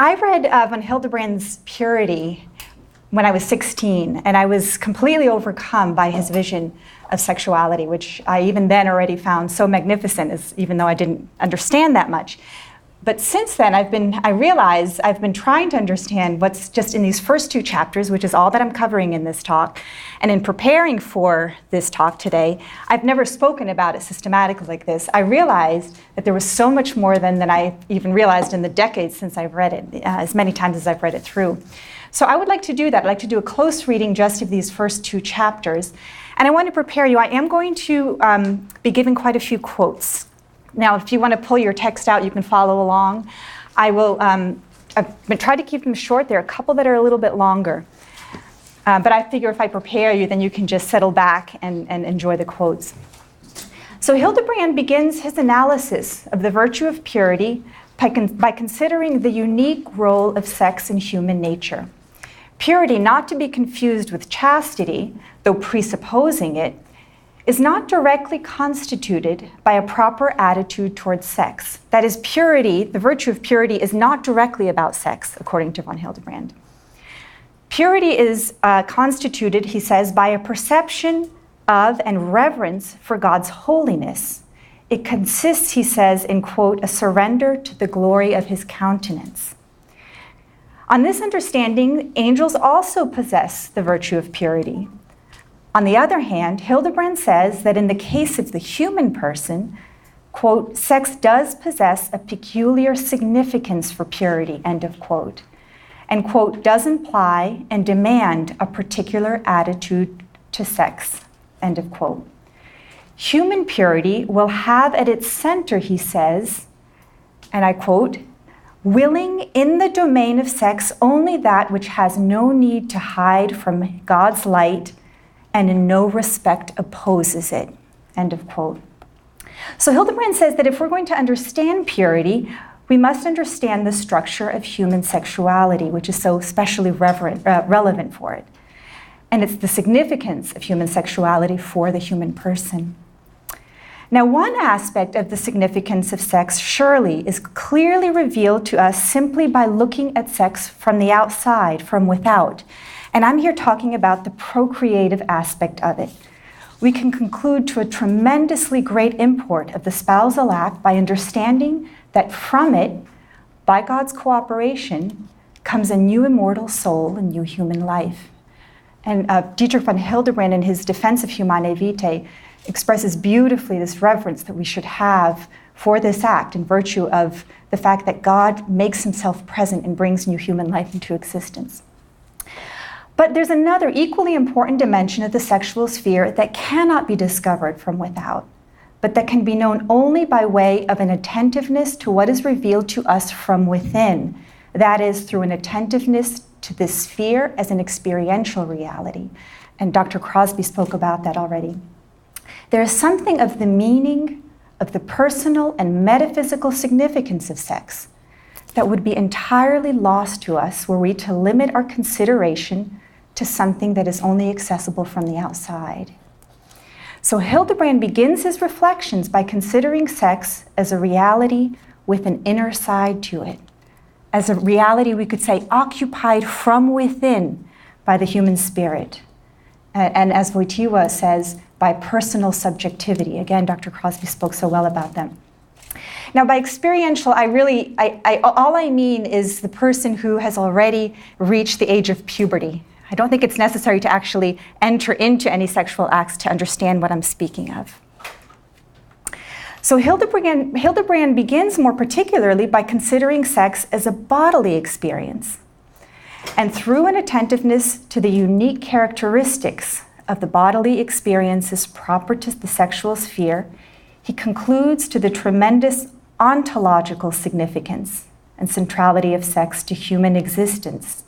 I read von Hildebrand's Purity when I was 16, and I was completely overcome by his vision of sexuality, which I even then already found so magnificent, even though I didn't understand that much. But since then, I realized I've been trying to understand what's just in these first two chapters, which is all that I'm covering in this talk. And in preparing for this talk today, I've never spoken about it systematically like this. I realized that there was so much more than I even realized in the decades since I've read it, as many times as I've read it through. So I would like to do that. I'd like to do a close reading just of these first two chapters. And I want to prepare you. I am going to be giving quite a few quotes. Now, if you want to pull your text out, you can follow along. I will try to keep them short. There are a couple that are a little bit longer. But I figure if I prepare you, then you can just settle back and enjoy the quotes. So Hildebrand begins his analysis of the virtue of purity by considering the unique role of sex in human nature. Purity, not to be confused with chastity, though presupposing it, is not directly constituted by a proper attitude towards sex. That is, purity, the virtue of purity, is not directly about sex, according to von Hildebrand. Purity is constituted, he says, by a perception of and reverence for God's holiness. It consists, he says, in, quote, a surrender to the glory of his countenance. On this understanding, angels also possess the virtue of purity. On the other hand, Hildebrand says that in the case of the human person, quote, sex does possess a peculiar significance for purity, end of quote, and, quote, does imply and demand a particular attitude to sex, end of quote. Human purity will have at its center, he says, and I quote, willing in the domain of sex only that which has no need to hide from God's light and in no respect opposes it, end of quote. So Hildebrand says that if we're going to understand purity, we must understand the structure of human sexuality, which is so especially relevant for it. And it's the significance of human sexuality for the human person. Now, one aspect of the significance of sex surely is clearly revealed to us simply by looking at sex from the outside, from without. And I'm here talking about the procreative aspect of it. We can conclude to a tremendously great import of the spousal act by understanding that from it, by God's cooperation, comes a new immortal soul, a new human life. And Dietrich von Hildebrand, in his defense of Humanae Vitae, expresses beautifully this reverence that we should have for this act in virtue of the fact that God makes himself present and brings new human life into existence. But there's another equally important dimension of the sexual sphere that cannot be discovered from without, but that can be known only by way of an attentiveness to what is revealed to us from within. That is, through an attentiveness to this sphere as an experiential reality. And Dr. Crosby spoke about that already. There is something of the meaning of the personal and metaphysical significance of sex that would be entirely lost to us were we to limit our consideration to something that is only accessible from the outside. So Hildebrand begins his reflections by considering sex as a reality with an inner side to it, as a reality, we could say, occupied from within by the human spirit. And as Wojtyła says, by personal subjectivity. Again, Dr. Crosby spoke so well about them. Now, by experiential, all I mean is the person who has already reached the age of puberty. I don't think it's necessary to actually enter into any sexual acts to understand what I'm speaking of. So Hildebrand begins more particularly by considering sex as a bodily experience. And through an attentiveness to the unique characteristics of the bodily experiences proper to the sexual sphere, he concludes to the tremendous ontological significance and centrality of sex to human existence.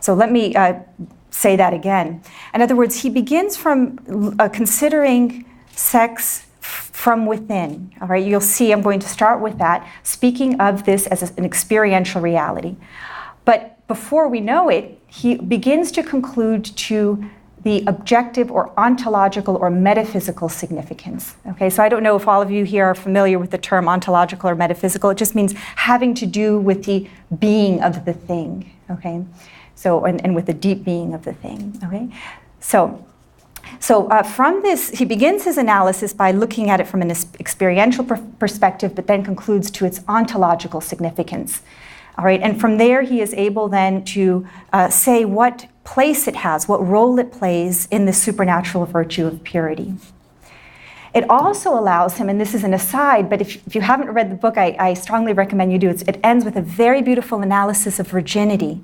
So let me say that again. In other words, he begins from considering sex from within. All right, you'll see I'm going to start with that, speaking of this as an experiential reality. But before we know it, he begins to conclude to the objective or ontological or metaphysical significance. Okay, so I don't know if all of you here are familiar with the term ontological or metaphysical. It just means having to do with the being of the thing. Okay, so and with the deep being of the thing. Okay, so from this, he begins his analysis by looking at it from an experiential perspective, but then concludes to its ontological significance. All right, and from there he is able then to say what place it has, what role it plays in the supernatural virtue of purity. It also allows him, and this is an aside, but if you haven't read the book, I strongly recommend you do. It ends with a very beautiful analysis of virginity.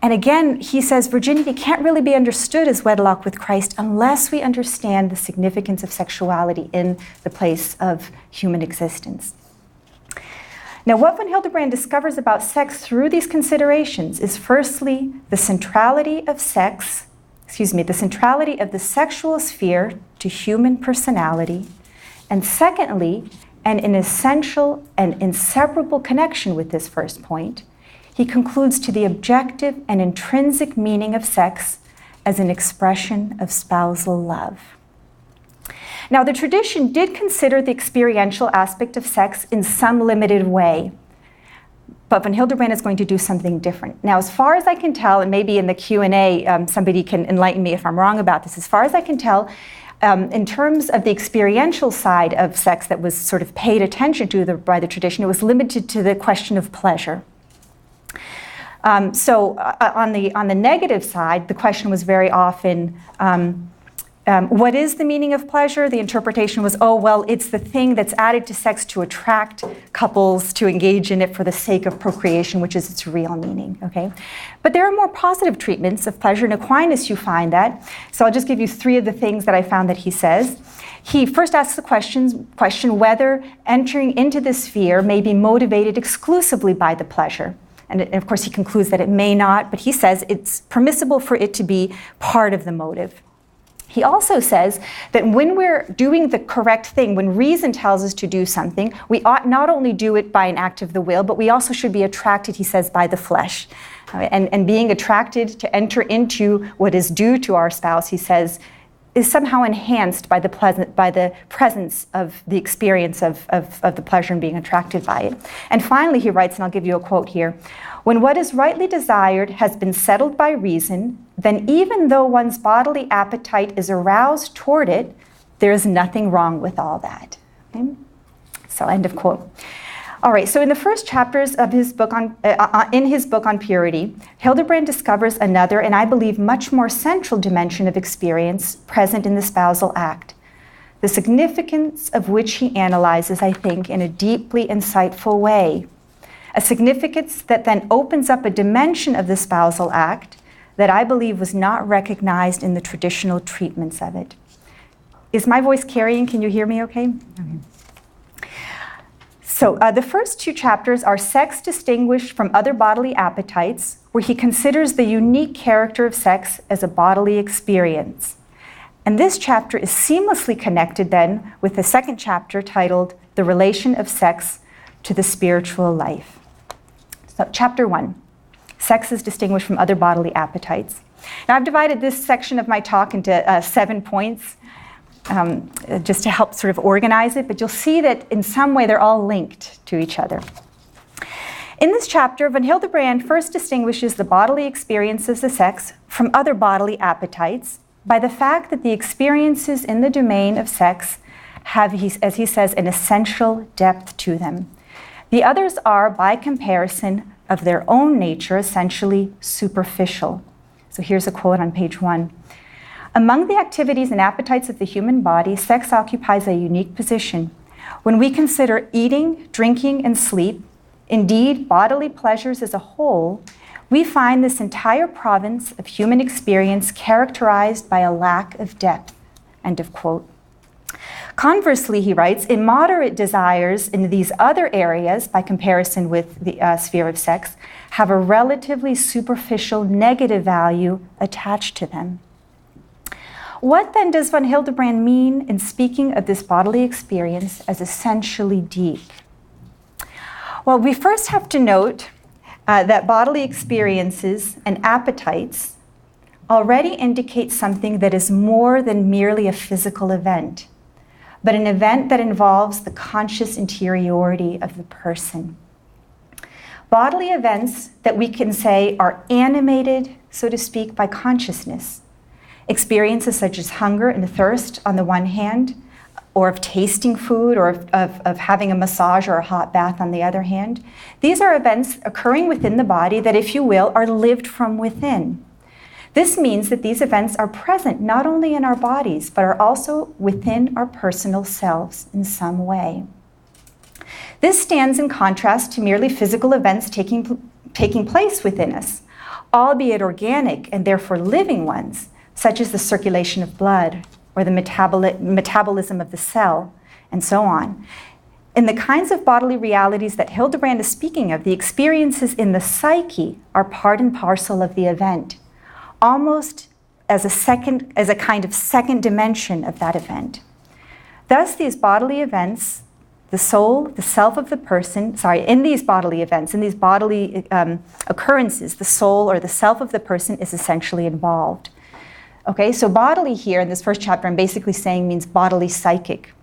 And again, he says virginity can't really be understood as wedlock with Christ unless we understand the significance of sexuality in the place of human existence. Now, what von Hildebrand discovers about sex through these considerations is firstly the centrality of the centrality of the sexual sphere to human personality, and secondly, and an essential and inseparable connection with this first point, he concludes to the objective and intrinsic meaning of sex as an expression of spousal love. Now, the tradition did consider the experiential aspect of sex in some limited way, but von Hildebrand is going to do something different. Now, as far as I can tell, and maybe in the Q&A somebody can enlighten me if I'm wrong about this, as far as I can tell, in terms of the experiential side of sex that was sort of paid attention to by the tradition, it was limited to the question of pleasure. So on the negative side, the question was very often, what is the meaning of pleasure? The interpretation was, oh, well, it's the thing that's added to sex to attract couples to engage in it for the sake of procreation, which is its real meaning, okay? But there are more positive treatments of pleasure. In Aquinas, you find that. So I'll just give you three of the things that I found that he says. He first asks the question whether entering into this sphere may be motivated exclusively by the pleasure. And of course, he concludes that it may not, but he says it's permissible for it to be part of the motive. He also says that when we're doing the correct thing, when reason tells us to do something, we ought not only do it by an act of the will, but we also should be attracted, he says, by the flesh. And being attracted to enter into what is due to our spouse, he says, is somehow enhanced by the presence of the experience of the pleasure and being attracted by it. And finally, he writes, and I'll give you a quote here, when what is rightly desired has been settled by reason, then even though one's bodily appetite is aroused toward it, there is nothing wrong with all that. Okay? So, end of quote. All right, so in the first chapters of his book on purity, Hildebrand discovers another, and I believe much more central dimension of experience present in the spousal act, the significance of which he analyzes, I think, in a deeply insightful way. A significance that then opens up a dimension of the spousal act that I believe was not recognized in the traditional treatments of it. Is my voice carrying? Can you hear me okay? Okay. So the first two chapters are Sex Distinguished from Other Bodily Appetites, where he considers the unique character of sex as a bodily experience. And this chapter is seamlessly connected then with the second chapter titled The Relation of Sex to the Spiritual Life. So chapter 1, Sex is Distinguished from Other Bodily Appetites. Now I've divided this section of my talk into 7 points. Just to help sort of organize it, but you'll see that in some way they're all linked to each other. In this chapter, von Hildebrand first distinguishes the bodily experiences of sex from other bodily appetites by the fact that the experiences in the domain of sex have, as he says, an essential depth to them. The others are, by comparison, of their own nature, essentially superficial. So here's a quote on page 1. Among the activities and appetites of the human body, sex occupies a unique position. When we consider eating, drinking, and sleep, indeed bodily pleasures as a whole, we find this entire province of human experience characterized by a lack of depth. End of quote. Conversely, he writes, immoderate desires in these other areas, by comparison with the sphere of sex, have a relatively superficial negative value attached to them. What then does von Hildebrand mean in speaking of this bodily experience as essentially deep? Well, we first have to note that bodily experiences and appetites already indicates something that is more than merely a physical event, but an event that involves the conscious interiority of the person. Bodily events that we can say are animated, so to speak, by consciousness. Experiences such as hunger and thirst on the one hand, or of tasting food, or of having a massage or a hot bath on the other hand. These are events occurring within the body that, if you will, are lived from within. This means that these events are present not only in our bodies, but are also within our personal selves in some way. This stands in contrast to merely physical events taking place within us, albeit organic and therefore living ones, such as the circulation of blood, or the metabolism of the cell, and so on. In the kinds of bodily realities that Hildebrand is speaking of, the experiences in the psyche are part and parcel of the event, almost as a kind of second dimension of that event. Thus, these bodily events, the soul, the self of the person, in these bodily events, in these bodily occurrences, the soul or the self of the person is essentially involved. Okay, so bodily here in this first chapter, I'm basically saying means bodily psychic.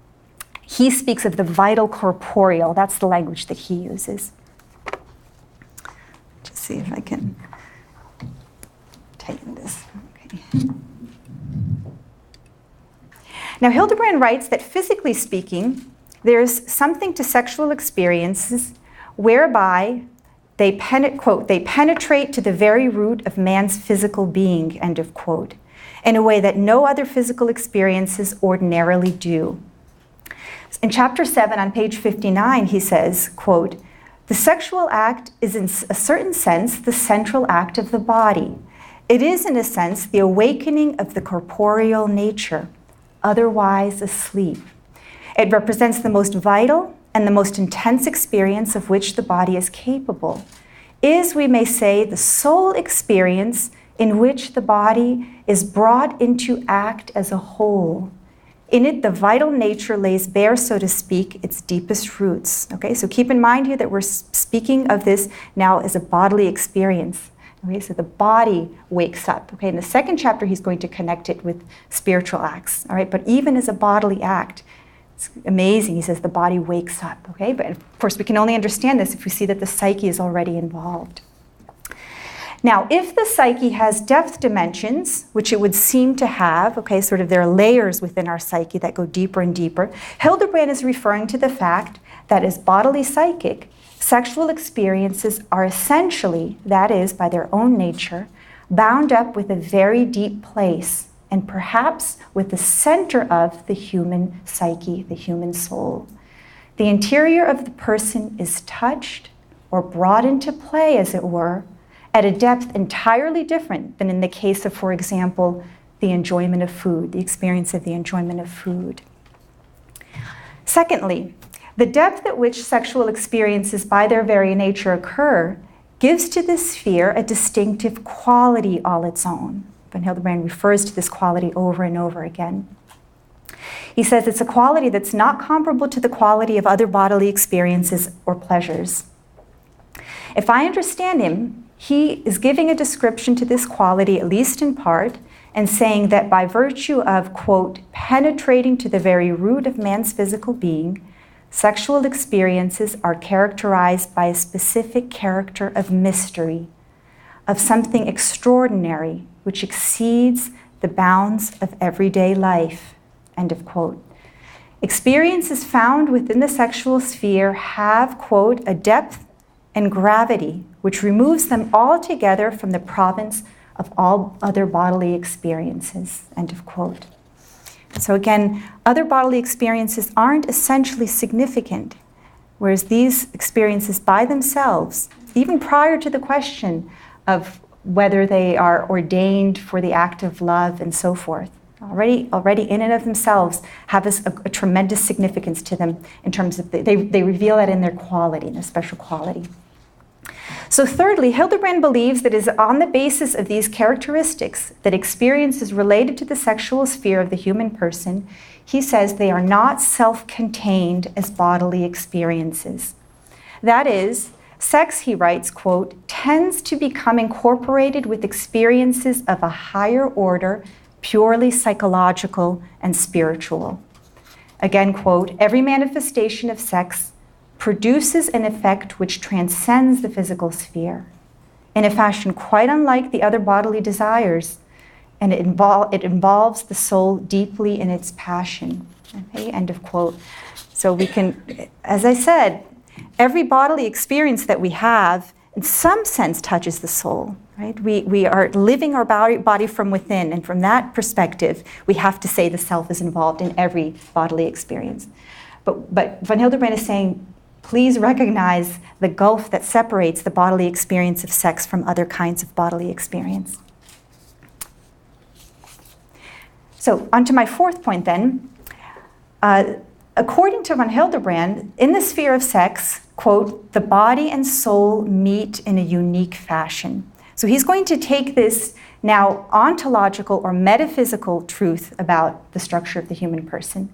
He speaks of the vital corporeal. That's the language that he uses. Just see if I can tighten this. Okay. Now, Hildebrand writes that physically speaking, there's something to sexual experiences whereby they penetrate to the very root of man's physical being, end of quote, in a way that no other physical experiences ordinarily do. In chapter 7 on page 59, he says, quote, "The sexual act is in a certain sense the central act of the body. It is in a sense the awakening of the corporeal nature, otherwise asleep. It represents the most vital and the most intense experience of which the body is capable. Is, we may say, the sole experience in which the body is brought into act as a whole. In it, the vital nature lays bare, so to speak, its deepest roots." Okay, so keep in mind here that we're speaking of this now as a bodily experience. Okay, so the body wakes up. Okay, in the second chapter, he's going to connect it with spiritual acts. All right, but even as a bodily act, it's amazing. He says the body wakes up. Okay, but of course, we can only understand this if we see that the psyche is already involved. Now, if the psyche has depth dimensions, which it would seem to have, okay, sort of there are layers within our psyche that go deeper and deeper, Hildebrand is referring to the fact that as bodily psychic, sexual experiences are essentially, that is, by their own nature, bound up with a very deep place, and perhaps with the center of the human psyche, the human soul. The interior of the person is touched or brought into play, as it were, at a depth entirely different than in the case of, for example, the enjoyment of food, the experience of the enjoyment of food. Secondly, the depth at which sexual experiences by their very nature occur gives to this sphere a distinctive quality all its own. Van Hildebrand refers to this quality over and over again. He says it's a quality that's not comparable to the quality of other bodily experiences or pleasures. If I understand him, he is giving a description to this quality, at least in part, and saying that by virtue of, quote, penetrating to the very root of man's physical being, sexual experiences are characterized by a specific character of mystery, of something extraordinary which exceeds the bounds of everyday life, end of quote. Experiences found within the sexual sphere have, quote, a depth and gravity which removes them altogether from the province of all other bodily experiences, end of quote. So again, other bodily experiences aren't essentially significant, whereas these experiences by themselves, even prior to the question of whether they are ordained for the act of love and so forth, already in and of themselves have a tremendous significance to them in terms of, they reveal that in their quality, in their special quality. So thirdly, Hildebrand believes that it is on the basis of these characteristics that experiences related to the sexual sphere of the human person, he says they are not self-contained as bodily experiences. That is, Sex, he writes, quote, tends to become incorporated with experiences of a higher order, purely psychological and spiritual. Again, quote, every manifestation of sex produces an effect which transcends the physical sphere in a fashion quite unlike the other bodily desires, and it involves the soul deeply in its passion. Okay, end of quote. So we can, as I said, every bodily experience that we have, in some sense, touches the soul. Right? We are living our body from within, and from that perspective, we have to say the self is involved in every bodily experience. But von Hildebrand is saying, please recognize the gulf that separates the bodily experience of sex from other kinds of bodily experience. So, on to my fourth point then. According to von Hildebrand, in the sphere of sex, quote, the body and soul meet in a unique fashion. So he's going to take this now ontological or metaphysical truth about the structure of the human person,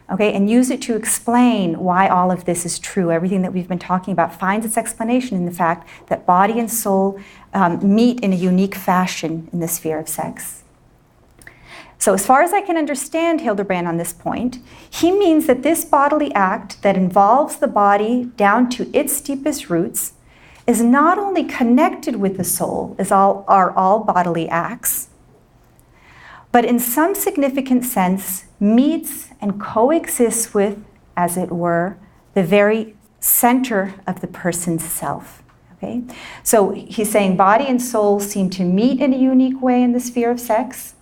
okay, and use it to explain why all of this is true. Everything that we've been talking about finds its explanation in the fact that body and soul meet in a unique fashion in the sphere of sex. So as far as I can understand Hildebrand on this point, he means that this bodily act that involves the body down to its deepest roots is not only connected with the soul, as are all bodily acts, but in some significant sense meets and coexists with, as it were, the very center of the person's self. Okay? So he's saying body and soul seem to meet in a unique way in the sphere of sex,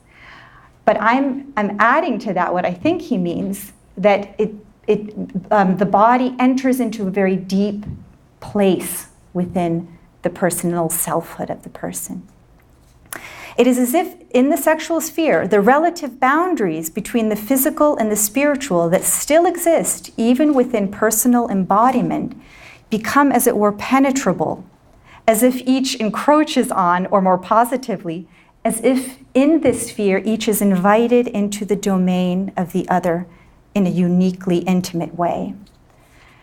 but I'm adding to that what I think he means, that the body enters into a very deep place within the personal selfhood of the person. It is as if in the sexual sphere, the relative boundaries between the physical and the spiritual that still exist, even within personal embodiment, become, as it were, penetrable, as if each encroaches on, or more positively, as if in this sphere each is invited into the domain of the other in a uniquely intimate way.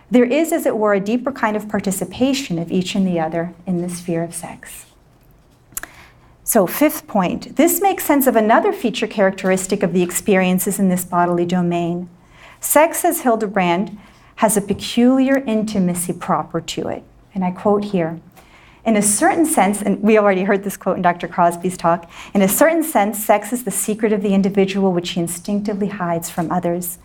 There is, as it were, a deeper kind of participation of each and the other in the sphere of sex. So, fifth point, this makes sense of another feature characteristic of the experiences in this bodily domain. Sex, says Hildebrand, has a peculiar intimacy proper to it. And I quote here, in a certain sense, and we already heard this quote in Dr. Crosby's talk, in a certain sense, sex is the secret of the individual which he instinctively hides from others.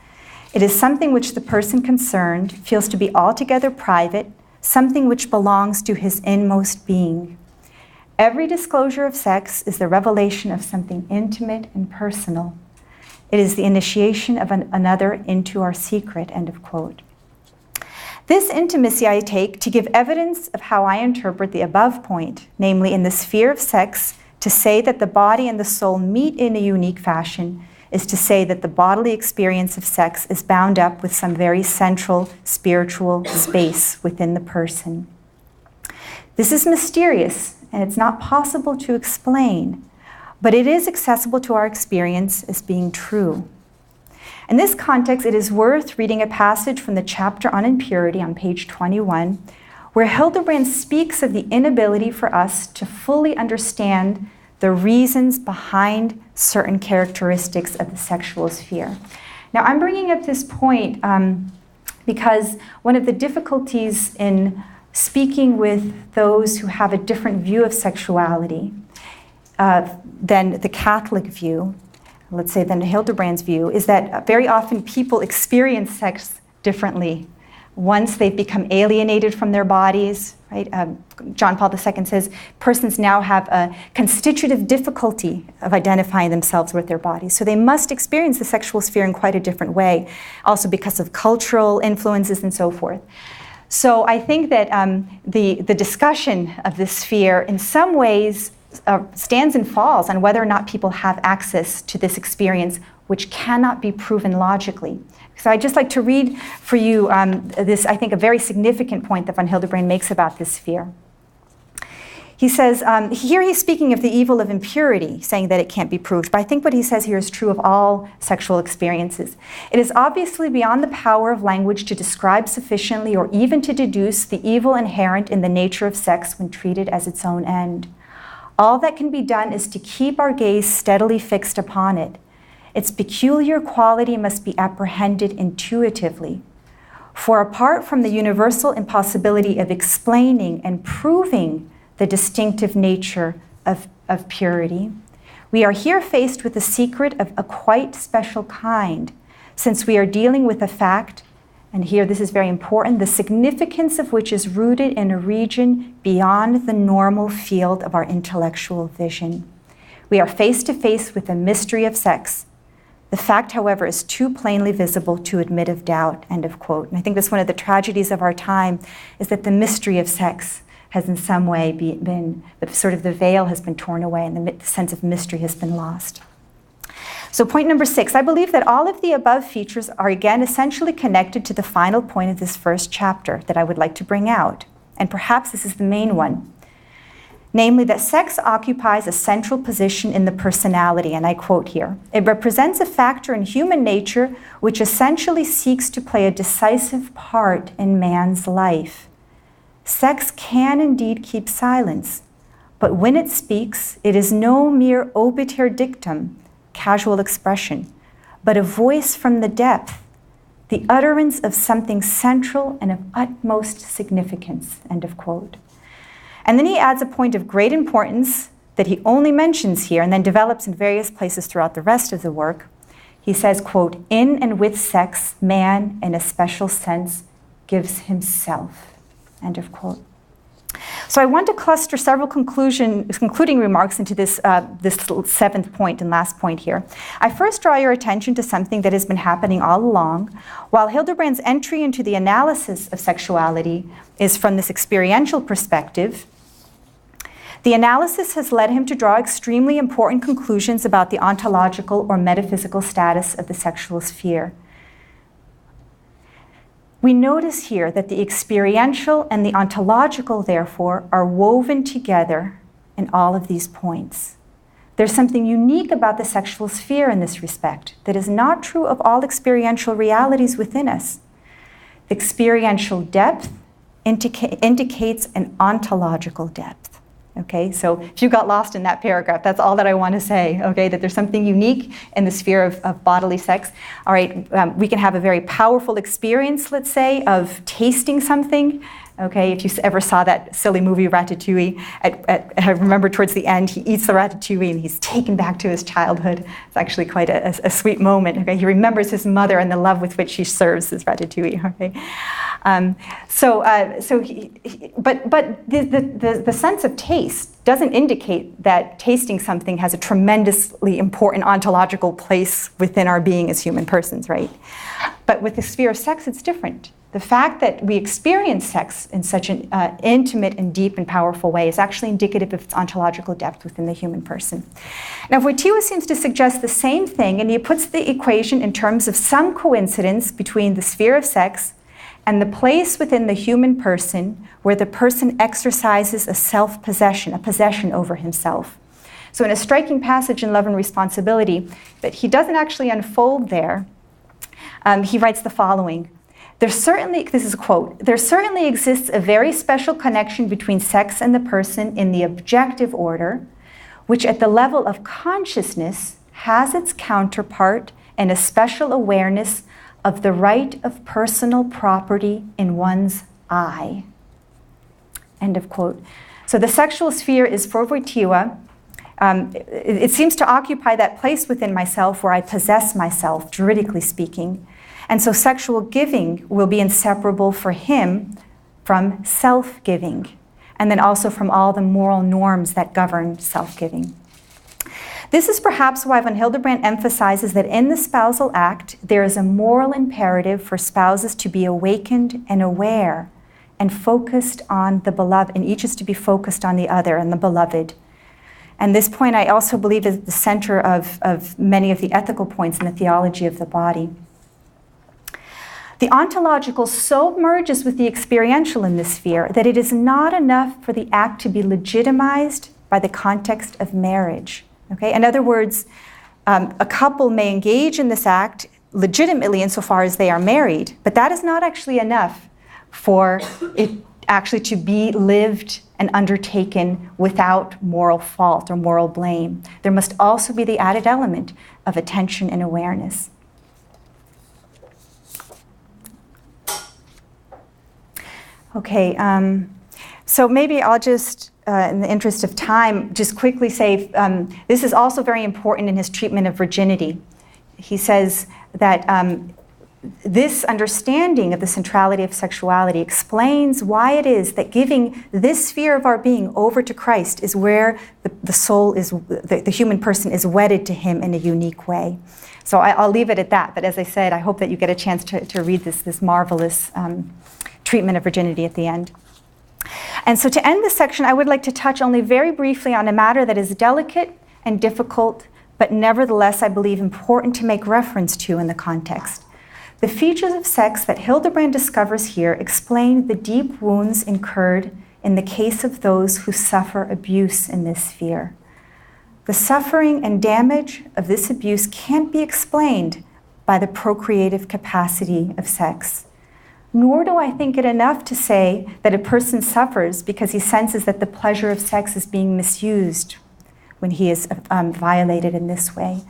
It is something which the person concerned feels to be altogether private, something which belongs to his inmost being. Every disclosure of sex is the revelation of something intimate and personal. It is the initiation of another into our secret, end of quote. This intimacy I take to give evidence of how I interpret the above point, namely in the sphere of sex, to say that the body and the soul meet in a unique fashion is to say that the bodily experience of sex is bound up with some very central spiritual space within the person. This is mysterious, and it's not possible to explain, but it is accessible to our experience as being true. In this context, it is worth reading a passage from the chapter on impurity on page 21, where Hildebrand speaks of the inability for us to fully understand the reasons behind certain characteristics of the sexual sphere. Now, I'm bringing up this point because one of the difficulties in speaking with those who have a different view of sexuality than the Catholic view, let's say than Hildebrand's view, is that very often people experience sex differently once they've become alienated from their bodies, right? John Paul II says persons now have a constitutive difficulty of identifying themselves with their bodies. So they must experience the sexual sphere in quite a different way, also because of cultural influences and so forth. So I think that the discussion of this sphere in some ways stands and falls on whether or not people have access to this experience, which cannot be proven logically. So I'd just like to read for you this, I think, a very significant point that von Hildebrand makes about this sphere. He says, here he's speaking of the evil of impurity, saying that it can't be proved. But I think what he says here is true of all sexual experiences. It is obviously beyond the power of language to describe sufficiently or even to deduce the evil inherent in the nature of sex when treated as its own end. All that can be done is to keep our gaze steadily fixed upon it. Its peculiar quality must be apprehended intuitively. For apart from the universal impossibility of explaining and proving the distinctive nature of purity, we are here faced with the secret of a quite special kind, since we are dealing with a fact, and here this is very important, the significance of which is rooted in a region beyond the normal field of our intellectual vision. We are face to face with the mystery of sex. The fact, however, is too plainly visible to admit of doubt, end of quote. And I think that's one of the tragedies of our time, is that the mystery of sex has in some way been sort of the veil has been torn away and the sense of mystery has been lost. So point number 6, I believe that all of the above features are again essentially connected to the final point of this first chapter that I would like to bring out. And perhaps this is the main one. Namely, that sex occupies a central position in the personality, and I quote here, "It represents a factor in human nature which essentially seeks to play a decisive part in man's life. Sex can indeed keep silence, but when it speaks, it is no mere obiter dictum, casual expression, but a voice from the depth, the utterance of something central and of utmost significance," end of quote. And then he adds a point of great importance that he only mentions here and then develops in various places throughout the rest of the work. He says, quote, "In and with sex, man, in a special sense, gives himself," end of quote. So I want to cluster several concluding remarks into this 7th point and last point here. I first draw your attention to something that has been happening all along. While Hildebrand's entry into the analysis of sexuality is from this experiential perspective, the analysis has led him to draw extremely important conclusions about the ontological or metaphysical status of the sexual sphere. We notice here that the experiential and the ontological, therefore, are woven together in all of these points. There's something unique about the sexual sphere in this respect that is not true of all experiential realities within us. The experiential depth indicates an ontological depth. Okay, so if you got lost in that paragraph, that's all that I want to say, okay, that there's something unique in the sphere of bodily sex. All right, we can have a very powerful experience, let's say, of tasting something. Okay, if you ever saw that silly movie Ratatouille, I remember towards the end, he eats the ratatouille and he's taken back to his childhood. It's actually quite a sweet moment. Okay, he remembers his mother and the love with which she serves his ratatouille. Okay, but the sense of taste doesn't indicate that tasting something has a tremendously important ontological place within our being as human persons, right? But with the sphere of sex, it's different. The fact that we experience sex in such an intimate and deep and powerful way is actually indicative of its ontological depth within the human person. Now, Wojtyła seems to suggest the same thing, and he puts the equation in terms of some coincidence between the sphere of sex and the place within the human person where the person exercises a self-possession, a possession over himself. So in a striking passage in Love and Responsibility that he doesn't actually unfold there, he writes the following. This is a quote, "There certainly exists a very special connection between sex and the person in the objective order, which at the level of consciousness has its counterpart in a special awareness of the right of personal property in one's I." End of quote. So the sexual sphere is for Wojtyła, it seems to occupy that place within myself where I possess myself, juridically speaking. And so sexual giving will be inseparable for him from self-giving, and then also from all the moral norms that govern self-giving. This is perhaps why when Hildebrand emphasizes that in the spousal act, there is a moral imperative for spouses to be awakened and aware and focused on the beloved, and each is to be focused on the other and the beloved. And this point I also believe is the center of many of the ethical points in the theology of the body. The ontological so merges with the experiential in this sphere that it is not enough for the act to be legitimized by the context of marriage. Okay? In other words, a couple may engage in this act legitimately insofar as they are married, but that is not actually enough for it actually to be lived and undertaken without moral fault or moral blame. There must also be the added element of attention and awareness. Okay, so maybe I'll just, in the interest of time, just quickly say this is also very important in his treatment of virginity. He says that this understanding of the centrality of sexuality explains why it is that giving this sphere of our being over to Christ is where the soul is, the human person is wedded to him in a unique way. So I'll leave it at that. But as I said, I hope that you get a chance to read this marvelous treatment of virginity at the end. And so to end this section, I would like to touch only very briefly on a matter that is delicate and difficult, but nevertheless, I believe, important to make reference to in the context. The features of sex that Hildebrand discovers here explain the deep wounds incurred in the case of those who suffer abuse in this sphere. The suffering and damage of this abuse can't be explained by the procreative capacity of sex. Nor do I think it enough to say that a person suffers because he senses that the pleasure of sex is being misused when he is violated in this way.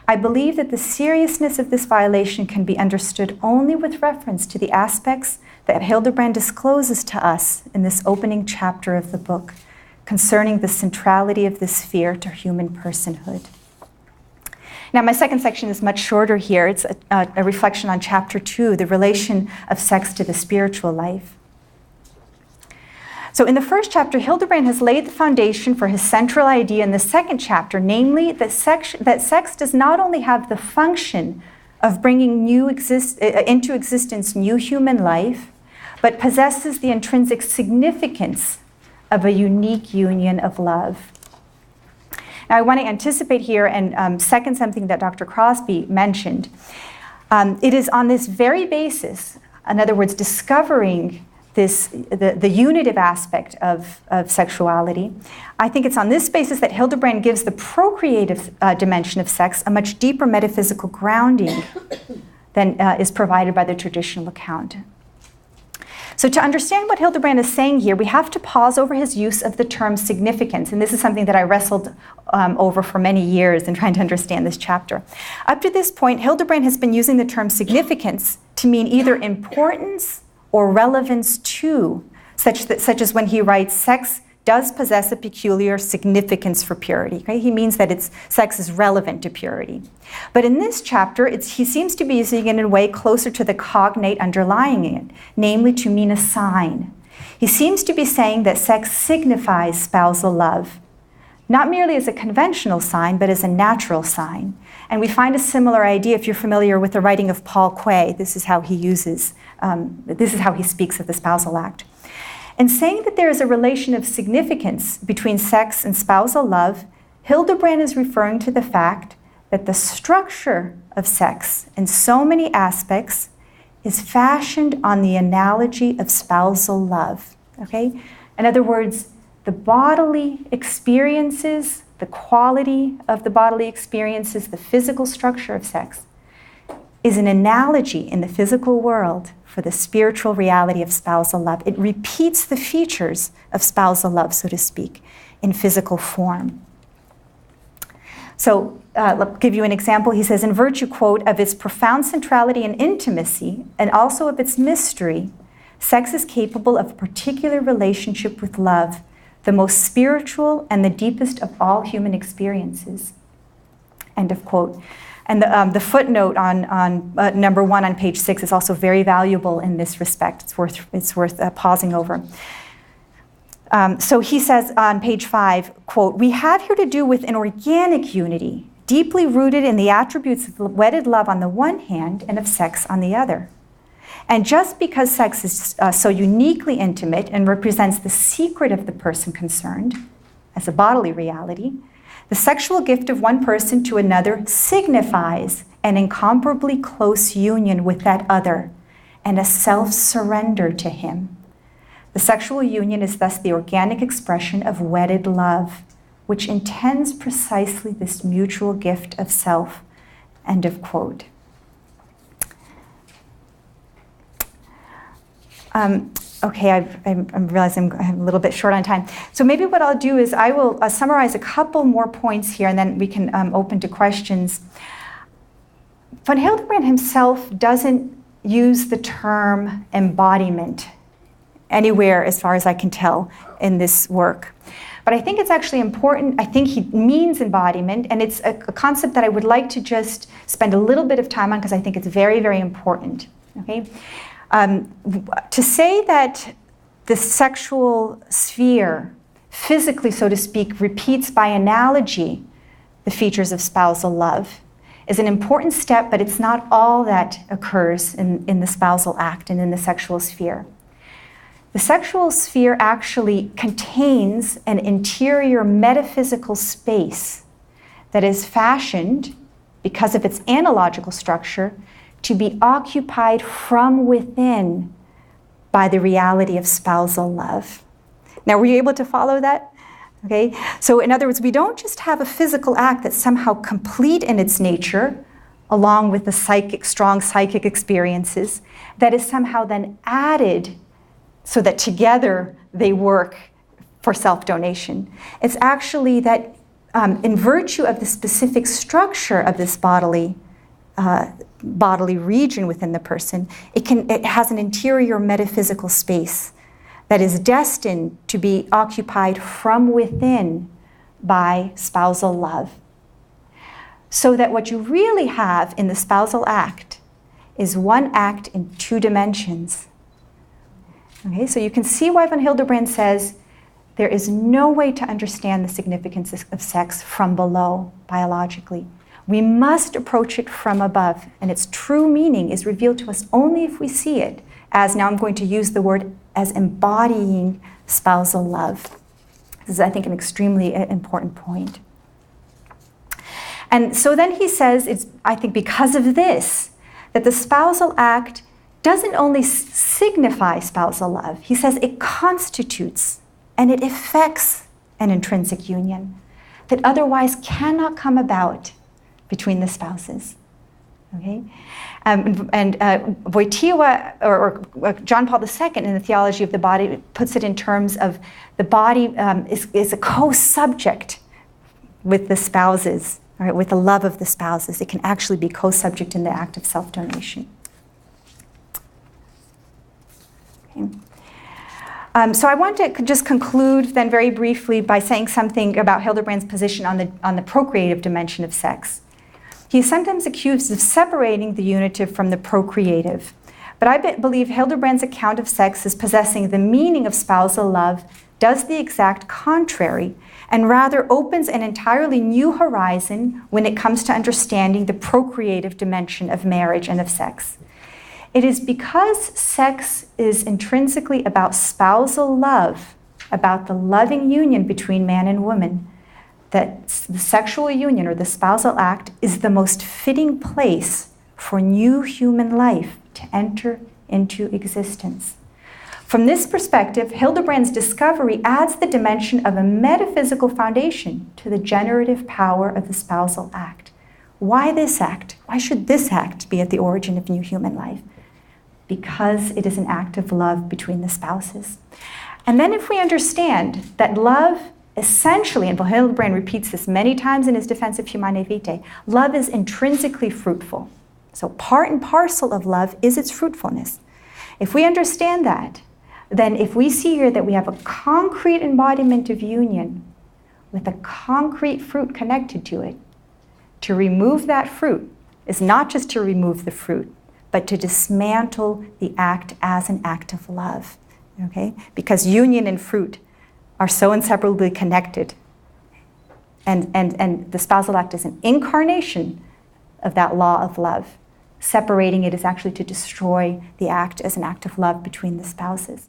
I believe that the seriousness of this violation can be understood only with reference to the aspects that Hildebrand discloses to us in this opening chapter of the book concerning the centrality of this sphere to human personhood. Now, my second section is much shorter here. It's a reflection on chapter 2, the relation of sex to the spiritual life. So in the first chapter, Hildebrand has laid the foundation for his central idea in the second chapter, namely that sex does not only have the function of bringing into existence new human life, but possesses the intrinsic significance of a unique union of love. Now, I want to anticipate here and second something that Dr. Crosby mentioned. It is on this very basis, in other words, discovering the unitive aspect of sexuality, I think it's on this basis that Hildebrand gives the procreative dimension of sex a much deeper metaphysical grounding than is provided by the traditional account. So to understand what Hildebrand is saying here, we have to pause over his use of the term significance, and this is something that I wrestled over for many years in trying to understand this chapter. Up to this point, Hildebrand has been using the term significance to mean either importance or relevance to, such as when he writes, sex does possess a peculiar significance for purity. Okay? He means that sex is relevant to purity. But in this chapter, he seems to be using it in a way closer to the cognate underlying it, namely to mean a sign. He seems to be saying that sex signifies spousal love, not merely as a conventional sign, but as a natural sign. And we find a similar idea if you're familiar with the writing of Paul Quay. This is how he speaks of the spousal act. In saying that there is a relation of significance between sex and spousal love, Hildebrand is referring to the fact that the structure of sex in so many aspects is fashioned on the analogy of spousal love. Okay? In other words, the bodily experiences, the quality of the bodily experiences, the physical structure of sex is an analogy in the physical world for the spiritual reality of spousal love. It repeats the features of spousal love, so to speak, in physical form. So I'll give you an example. He says, in virtue, quote, of its profound centrality and intimacy, and also of its mystery, sex is capable of a particular relationship with love, the most spiritual and the deepest of all human experiences. End of quote. And the footnote on number 1 on page 6 is also very valuable in this respect. It's worth pausing over. So he says on page 5, quote, we have here to do with an organic unity, deeply rooted in the attributes of wedded love on the one hand and of sex on the other. And just because sex is so uniquely intimate and represents the secret of the person concerned as a bodily reality, the sexual gift of one person to another signifies an incomparably close union with that other and a self-surrender to him. The sexual union is thus the organic expression of wedded love, which intends precisely this mutual gift of self." End of quote. Okay, I'm realizing I'm a little bit short on time. So maybe what I'll do is I will summarize a couple more points here, and then we can open to questions. Von Hildebrand himself doesn't use the term embodiment anywhere, as far as I can tell, in this work. But I think it's actually important. I think he means embodiment, and it's a concept that I would like to just spend a little bit of time on because I think it's very, very important. Okay? To say that the sexual sphere, physically, so to speak, repeats by analogy the features of spousal love is an important step, but it's not all that occurs in the spousal act and in the sexual sphere. The sexual sphere actually contains an interior metaphysical space that is fashioned, because of its analogical structure, to be occupied from within by the reality of spousal love. Now, were you able to follow that? Okay, so in other words, we don't just have a physical act that's somehow complete in its nature, along with the strong psychic experiences, that is somehow then added so that together they work for self-donation. It's actually that in virtue of the specific structure of this bodily region within the person, it has an interior metaphysical space that is destined to be occupied from within by spousal love. So that what you really have in the spousal act is one act in two dimensions. Okay, so you can see why von Hildebrand says there is no way to understand the significance of sex from below biologically. We must approach it from above, and its true meaning is revealed to us only if we see it as, now I'm going to use the word, as embodying spousal love. This is, I think, an extremely important point. And so then he says, it's, I think because of this, that the spousal act doesn't only signify spousal love, he says it constitutes and it effects an intrinsic union that otherwise cannot come about between the spouses. Okay? Wojtyła, or John Paul II in the Theology of the Body, puts it in terms of the body is a co-subject with the spouses, right, with the love of the spouses. It can actually be co-subject in the act of self-donation. Okay. So I want to just conclude then very briefly by saying something about Hildebrand's position on the procreative dimension of sex. He is sometimes accused of separating the unitive from the procreative. But I believe Hildebrand's account of sex as possessing the meaning of spousal love does the exact contrary, and rather opens an entirely new horizon when it comes to understanding the procreative dimension of marriage and of sex. It is because sex is intrinsically about spousal love, about the loving union between man and woman, that the sexual union or the spousal act is the most fitting place for new human life to enter into existence. From this perspective, Hildebrand's discovery adds the dimension of a metaphysical foundation to the generative power of the spousal act. Why this act? Why should this act be at the origin of new human life? Because it is an act of love between the spouses. And then if we understand that love essentially, and Hildebrand repeats this many times in his defense of Humanae Vitae, love is intrinsically fruitful. So part and parcel of love is its fruitfulness. If we understand that, then if we see here that we have a concrete embodiment of union with a concrete fruit connected to it, to remove that fruit is not just to remove the fruit, but to dismantle the act as an act of love, okay? Because union and fruit are so inseparably connected. And the spousal act is an incarnation of that law of love. Separating it is actually to destroy the act as an act of love between the spouses.